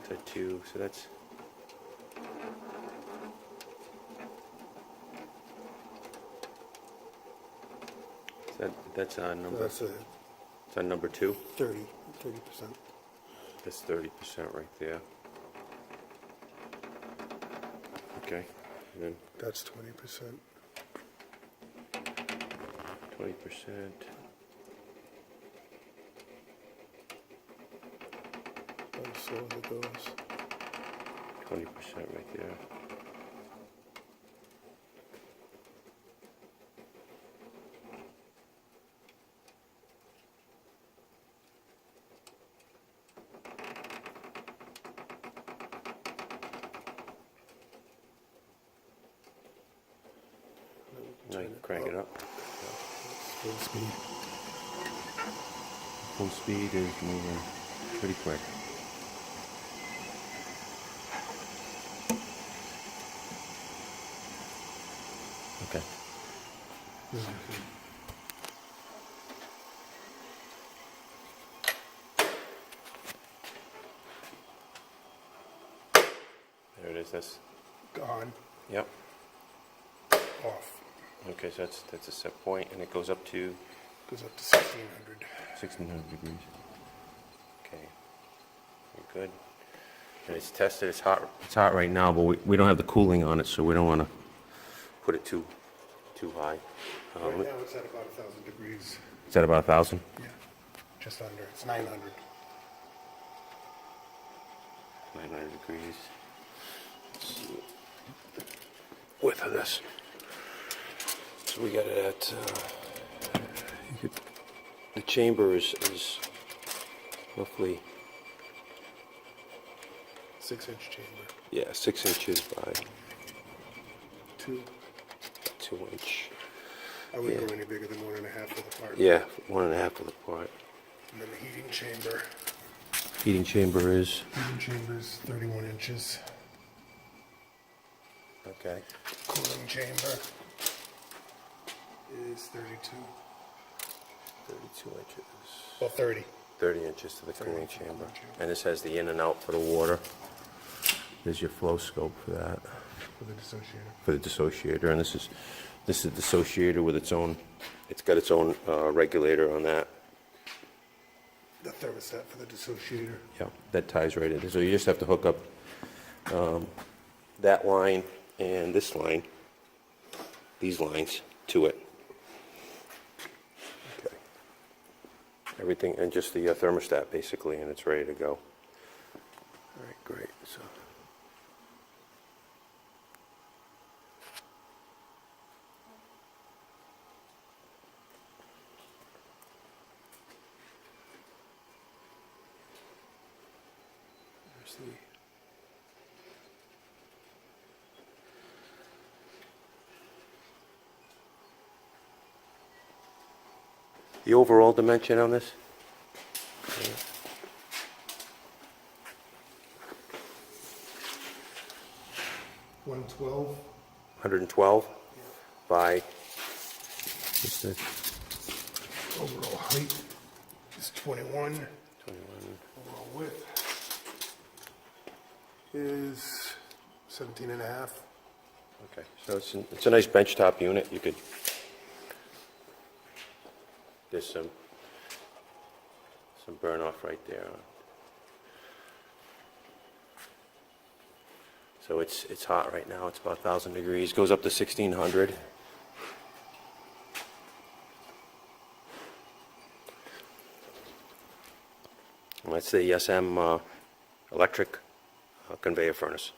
to 2, so that's... That's on number... That's a It's on number 2? 30%. That's 30% right there. Okay, and then That's 20%. 20%. About as slow as it goes. 20% right there. Now you can crank it up. Full speed. Full speed is moving pretty quick. Okay. There it is. That's On, yep. off. Okay, so that's a set point, and it goes up to Goes up to 1600. 1600 degrees. Okay, very good. And it's tested. It's hot. It's hot right now, but we don't have the cooling on it, so we don't want to put it too high. Right now it's at about 1,000 degrees. Is that about 1,000? Yeah, just under. It's 900. 900 degrees. Let's see the width of this. So we got it at. The chamber is roughly 6-inch chamber. yeah 6 inches by 2. 2 inch. I wouldn't go any bigger than 1.5 for the part. Yeah, 1.5 for the part. And then the heating chamber. Heating chamber is Heating chamber is 31 inches. okay. Cooling chamber is 32. 32 inches. Well, 30. 30 inches to the 30 cooling for the chamber. cooling chamber. And this has the in and out for the water. There's your flow scope for that. For the dissociator. For the dissociator, and this is the dissociator with its own. It's got its own regulator on that. The thermostat for the dissociator. Yeah, that ties right in. So you just have to hook up that line and this line, these lines, to it. Okay. Everything, and just the thermostat basically, and it's ready to go. All right, great. So. There's the overall dimension on this? 112. 112 by, what's this? Overall height is 21. 21. Overall width is 17 and a half. Okay, so it's a nice benchtop unit. You could, there's some burn off right there. So it's hot right now. It's about 1,000 degrees. Goes up to 1,600. And that's the SM electric conveyor furnace.